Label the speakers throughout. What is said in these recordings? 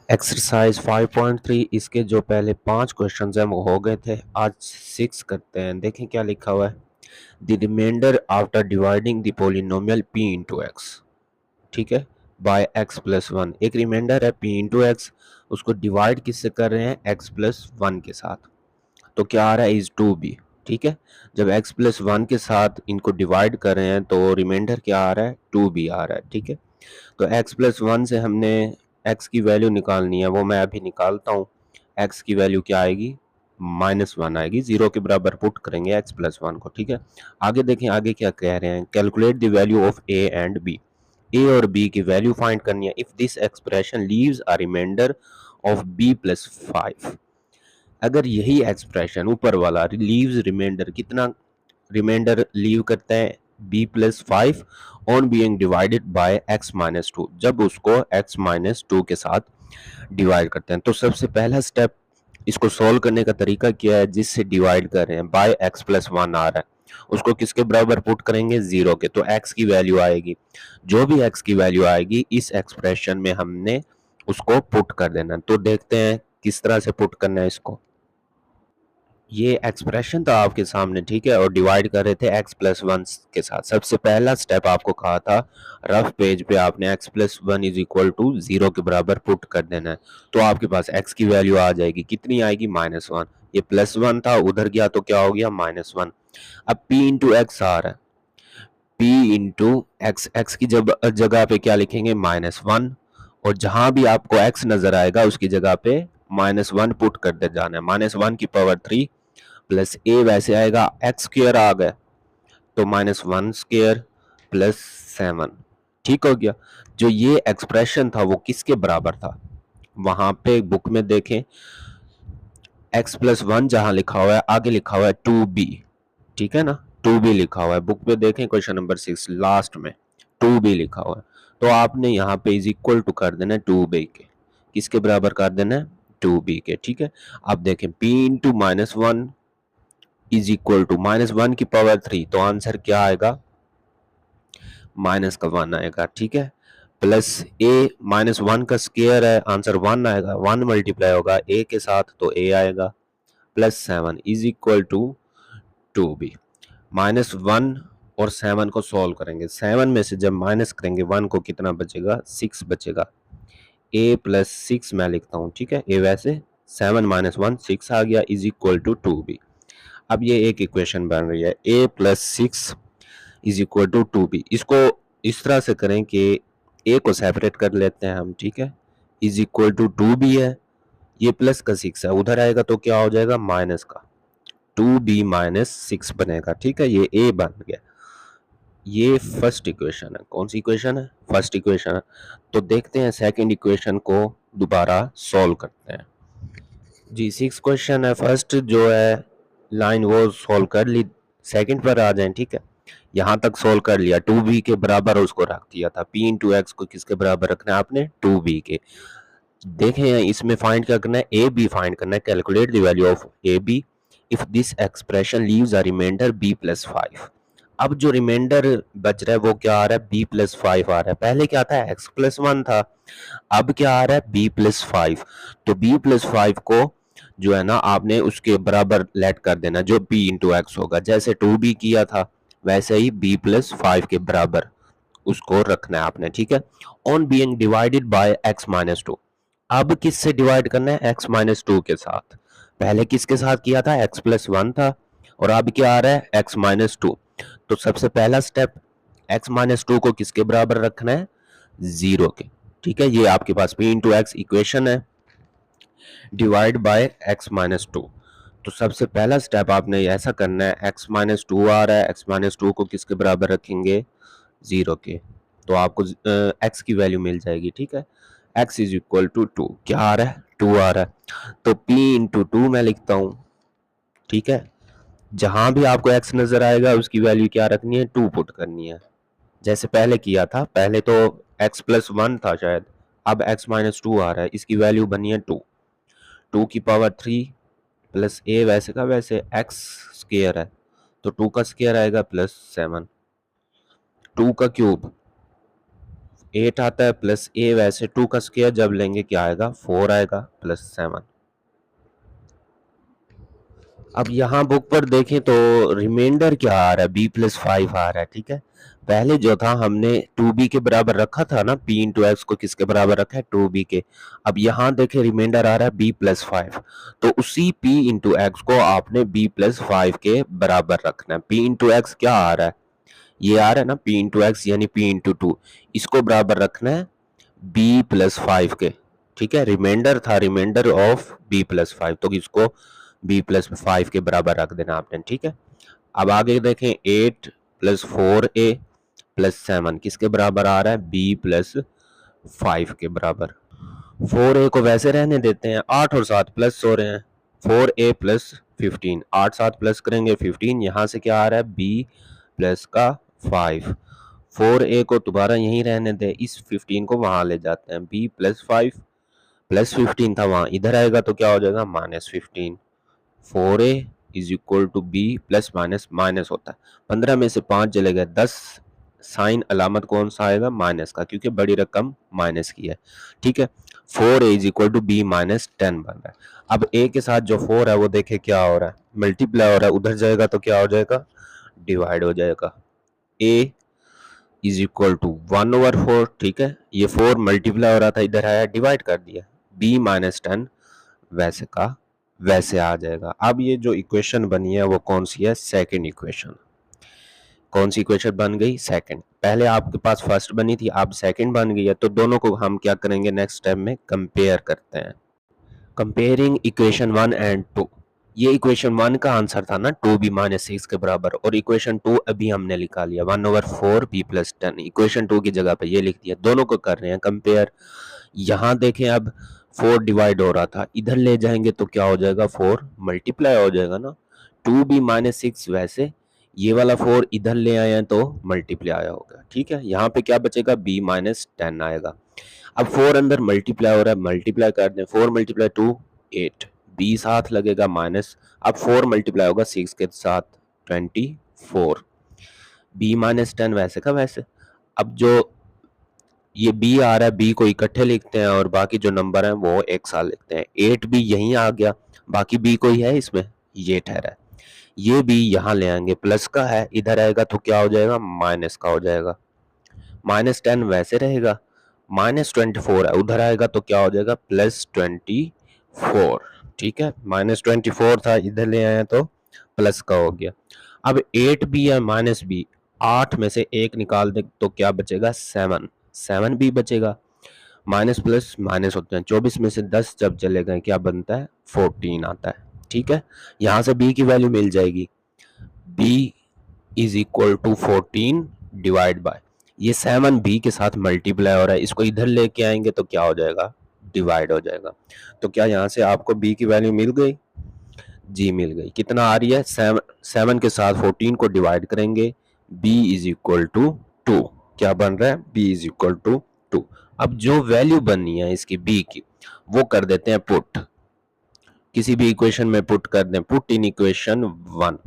Speaker 1: Exercise 5.3 इसके जो पहले 5 क्वेश्चंस हैं वो हो गए थे। आज 6 करते हैं। देखें क्या लिखा हुआ है। The remainder after dividing the polynomial p into x, ठीक है, बाय x प्लस वन। एक रिमाइंडर है p इंटू एक्स, उसको डिवाइड किससे कर रहे हैं, x प्लस वन के साथ। तो क्या आ रहा है, इज 2b। ठीक है, जब x प्लस वन के साथ इनको डिवाइड कर रहे हैं तो रिमाइंडर क्या आ रहा है, 2b आ रहा है। ठीक है, तो x प्लस वन से हमने x की वैल्यू निकालनी है, वो मैं अभी निकालता हूँ। x की वैल्यू क्या आएगी, -1 आएगी। जीरो के बराबर पुट करेंगे x प्लस वन को। ठीक है, आगे देखें, आगे क्या कह रहे हैं, calculate the value of a and b। a और b की वैल्यू फाइंड करनी है। If this expression leaves a remainder of b plus 5, अगर यही एक्सप्रेशन ऊपर वाला लीव्स रिमाइंडर, कितना रिमाइंडर लीव करता है, b plus 5 on being divided by x minus two, जब उसको x माइनस टू के साथ डिवाइड करते हैं। तो सबसे पहला स्टेप, इसको सॉल्व करने का तरीका क्या है, जिससे डिवाइड कर रहे हैं बाय x प्लस वन आ रहा है, उसको किसके बराबर पुट करेंगे, जीरो के। तो x की वैल्यू आएगी, जो भी x की वैल्यू आएगी इस एक्सप्रेशन में हमने उसको पुट कर देना। तो देखते हैं किस तरह से पुट करना है इसको। ये एक्सप्रेशन था आपके सामने, ठीक है, और डिवाइड कर रहे थे x प्लस वन के साथ। सबसे पहला स्टेप आपको कहा था, रफ पेज पे आपने x plus one is equal to zero के बराबर पुट कर देना है। तो आपके पास x की वैल्यू आ जाएगी, कितनी आएगी, -1। ये प्लस वन था, उधर गया तो क्या हो गया, -1। अब p इंटू एक्स आ रहा है, p इंटू एक्स, एक्स की जगह पे क्या लिखेंगे, -1, और जहां भी आपको x नजर आएगा उसकी जगह पे -1 पुट कर दे जाना है। -1 की पावर 3 प्लस ए वैसे आएगा, एक्स स्क्र आ गया तो -1 स्क्र प्लस 7। ठीक हो गया। जो ये एक्सप्रेशन था वो किसके बराबर था, वहां पे बुक में देखें, x प्लस वन जहां लिखा हुआ है आगे लिखा हुआ है 2b। ठीक है ना, 2b लिखा हुआ है बुक पे, देखें क्वेश्चन नंबर 6 लास्ट में 2b लिखा हुआ है। तो आपने यहाँ पे इज इक्वल टू कर देना है 2b के, किसके बराबर कर देना है, 2b के। ठीक है, अब देखें p into -1 is equal to -1 की पावर 3, तो आंसर क्या आएगा, -1 आएगा। ठीक है, प्लस a, -1 का स्क्वायर है, आंसर 1 आएगा। 1 मल्टीप्लाई होगा a के साथ तो a आएगा, plus 7 is equal to 2b। -1 और 7 को सॉल्व करेंगे, 7 में से जब माइनस करेंगे 1 को कितना बचेगा, 6 बचेगा। a प्लस 6 मैं लिखता हूँ, ठीक है, a वैसे 7 -1 6 आ गया, इज इक्वल टू 2b। अब ये एक इक्वेशन बन रही है, a plus 6 is equal to 2b। इसको इस तरह से करें कि a को सेपरेट कर लेते हैं हम, ठीक है, इज इक्वल टू 2b है, ये प्लस का 6 है, उधर आएगा तो क्या हो जाएगा, माइनस का 2b माइनस 6 बनेगा। ठीक है, ये a बन गया। ये फर्स्ट इक्वेशन है, कौन सी इक्वेशन है, फर्स्ट इक्वेशन है। तो देखते हैं सेकंड इक्वेशन को दोबारा सॉल्व करते हैं। जी 6 क्वेश्चन है, फर्स्ट जो है लाइन वो सॉल्व कर ली, सेकंड पर आ जाएं। ठीक है, यहाँ तक सोल्व कर लिया, 2b के बराबर उसको रख दिया था। p इंटू एक्स को किसके बराबर रखना है आपने, 2b के। देखें इसमें फाइंड क्या करना है, ए बी फाइंड करना है। Calculate the value of a b if this expression leaves a remainder b plus 5। अब जो रिमाइंडर बच रहा है वो क्या आ रहा है, b प्लस 5 आ रहा है। पहले क्या था, x प्लस 1 था, अब क्या आ रहा है, b प्लस 5। तो b प्लस 5 को जो है ना आपने उसके बराबर लेट कर देना, जो p इंटू एक्स होगा। जैसे 2b किया था वैसे ही b प्लस 5 के बराबर उसको रखना है आपने। ठीक है, on being divided by x minus to. अब किससे डिवाइड करना है, x माइनस टू के साथ। पहले किसके साथ किया था, x प्लस वन था, और अब क्या आ रहा है, x माइनस टू। तो सबसे पहला स्टेप, x माइनस टू को किसके बराबर रखना है, जीरो के। ठीक है, ये आपके पास p इंटू एक्स इक्वेशन है, divide by x minus to. तो सबसे पहला स्टेप आपने ऐसा करना है, x माइनस टू आ रहा है, x माइनस टू को किसके बराबर रखेंगे, जीरो के। तो आपको x की वैल्यू मिल जाएगी। ठीक है, x इज इक्वल टू 2, क्या आ रहा है, 2 आ रहा है, तो p इंटू टू मैं लिखता हूँ। ठीक है, जहां भी आपको x नजर आएगा उसकी वैल्यू क्या रखनी है, 2 पुट करनी है, जैसे पहले किया था। पहले तो x प्लस वन था शायद, अब x माइनस टू आ रहा है, इसकी वैल्यू बनी है 2, 2 की पावर 3 प्लस a वैसे का वैसे x स्क्वायर है, तो 2 का स्क्वायर आएगा प्लस 7, 2 का क्यूब 8 आता है प्लस ए वैसे 2 का स्क्वायर जब लेंगे क्या आएगा 4 आएगा प्लस 7। अब यहाँ बुक पर देखें तो रिमाइंडर क्या आ रहा है b+5 आ रहा है। ठीक है, पहले जो था हमने 2b के बराबर रखा था ना, p इंटू एक्स को किसके बराबर रखा है 2b के। अब यहाँ देखें रिमाइंडर आ रहा है b+5, तो उसी p इंटू एक्स को आपने b+5 के बराबर रखना है। p इंटू एक्स क्या आ रहा है, ये आ रहा है ना p इंटू एक्स यानी p इंटू 2, इसको बराबर रखना है b+5 के। ठीक है, रिमाइंडर था रिमाइंडर ऑफ b+5, तो इसको b+5 के बराबर रख देना आपने। ठीक है, अब आगे देखें 8 + 4a + 7 किसके बराबर आ रहा है b+5 के बराबर। 4a को वैसे रहने देते हैं, 8 और 7 प्लस हो रहे हैं, 4a + 15, 8 7 प्लस करेंगे 15, यहाँ से क्या आ रहा है b+5। 4a को दोबारा यहीं रहने दें, इस 15 को वहां ले जाते हैं, b+5 + 15 था वहां, इधर आएगा तो क्या हो जाएगा -15। 4a = b plus minus minus होता है, 15 में से 5 चले गए 10, साइन अलामत कौन सा आएगा माइनस का, क्योंकि बड़ी रकम माइनस की है। ठीक है, 4a = b - 10 बन रहा है। अब a के साथ जो 4 है वो देखे क्या हो रहा है, मल्टीप्लाई हो रहा है, उधर जाएगा तो क्या हो जाएगा डिवाइड हो जाएगा। a = 1/4। ठीक है, ये 4 मल्टीप्लाई हो रहा था, इधर आया डिवाइड कर दिया, b - 10 वैसे का वैसे आ जाएगा। अब ये जो इक्वेशन बनी है वो कौन सी है, सेकंड इक्वेशन। कौन सी इक्वेशन बन गई, सेकंड। पहले आपके पास फर्स्ट बनी थी, अब सेकंड बन गई है, तो दोनों को हम क्या करेंगे नेक्स्ट स्टेप में कंपेयर करते हैं। Comparing equation 1 and 2। ये इक्वेशन 1 का आंसर था ना 2b - 6 के बराबर, और इक्वेशन 2 अभी हमने लिखा लिया 1/4 b + 10, इक्वेशन 2 की जगह पे ये लिख दिया, दोनों को कर रहे हैं कंपेयर। यहाँ देखें अब 4 डिवाइड हो रहा था, इधर ले जाएंगे तो क्या हो जाएगा 4 मल्टीप्लाई हो जाएगा ना, 2b - 6 वैसे, ये वाला 4 इधर ले आए हैं तो मल्टीप्लाई होगा। ठीक है, यहाँ पे क्या बचेगा b - 10 आएगा। अब 4 अंदर मल्टीप्लाई हो रहा है, मल्टीप्लाई कर दें, 4 × 2 8, b साथ लगेगा माइनस, अब 4 मल्टीप्लाई होगा 6 के साथ 24, b - 10 वैसे का वैसे। अब जो ये b आ रहा है, b को इकट्ठे लिखते हैं और बाकी जो नंबर है वो एक साथ लिखते हैं। 8 भी यहीं आ गया, बाकी b कोई है इसमें, ये ठहरा है, ये b यहाँ ले आएंगे, प्लस का है, इधर आएगा तो क्या हो जाएगा माइनस का हो जाएगा, -10 वैसे रहेगा, -24 है, उधर आएगा तो क्या हो जाएगा +24। ठीक है, -24 था, इधर ले आए तो प्लस का हो गया। अब 8b है -b, 8 में से 1 निकाल दे तो क्या बचेगा 7, 7b बचेगा, माइनस प्लस माइनस होते हैं, 24 में से 10 जब चले गए क्या बनता है 14 आता है। ठीक है, यहाँ से b की वैल्यू मिल जाएगी, b = 14 डिवाइड बाय, ये 7 b के साथ मल्टीप्लाई हो रहा है, इसको इधर लेके आएंगे तो क्या हो जाएगा डिवाइड हो जाएगा। तो क्या यहाँ से आपको b की वैल्यू मिल गई, जी मिल गई। कितना आ रही है 7 के साथ 14 को डिवाइड करेंगे, b = 2, क्या बन रहा है b = 2। अब जो वैल्यू बननी है इसकी b की वो कर देते हैं पुट, किसी भी इक्वेशन में पुट कर दें, पुट इन इक्वेशन 1।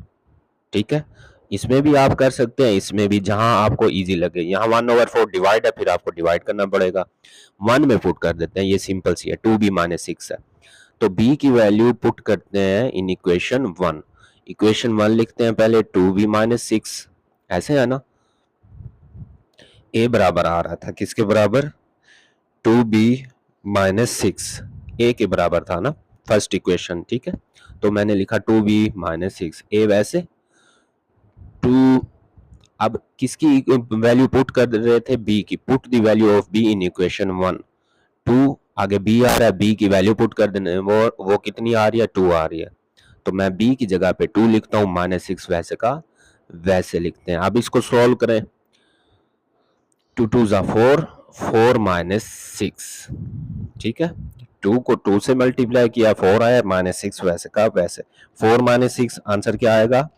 Speaker 1: ठीक है, इसमें भी आप कर सकते हैं, इसमें भी, जहां आपको इजी लगे। यहाँ 1/4 डिवाइड है, फिर आपको डिवाइड करना पड़ेगा, 1 में पुट कर देते हैं, ये सिंपल सी है, 2b - 6 है, तो b की वैल्यू पुट करते हैं इन इक्वेशन 1। इक्वेशन 1 लिखते हैं पहले 2b - 6, ऐसे है ना, a बराबर आ रहा था किसके बराबर 2b - 6, a के बराबर था ना फर्स्ट इक्वेशन। ठीक है, तो मैंने लिखा 2b - 6, a वैसे 2, अब किसकी वैल्यू पुट कर रहे थे b की, put the value of b in equation 1, 2 आगे b आ रहा है, b की वैल्यू पुट कर देने, वो कितनी आ रही है 2 आ रही है, तो मैं b की जगह पे 2 लिखता हूँ, -6 वैसे का वैसे लिखते हैं। अब इसको सॉल्व करें, 2 2 ज़ा 4, 4 - 6। ठीक है, 2 को 2 से मल्टीप्लाई किया 4 आया, -6 वैसे का वैसे, 4 - 6 आंसर क्या आएगा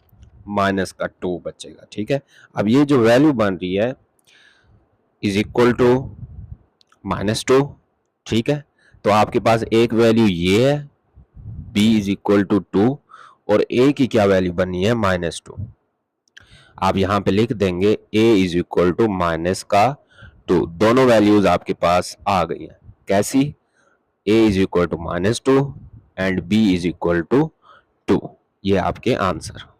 Speaker 1: -2 बचेगा। ठीक है, अब ये जो वैल्यू बन रही है = -2। ठीक है, तो आपके पास एक वैल्यू ये है b = 2 और a की क्या वैल्यू बनी है -2, आप यहाँ पे लिख देंगे a = 2, दोनों वैल्यूज आपके पास आ गई हैं। कैसी? a is equal to -2 and b is equal to 2। ये आपके आंसर।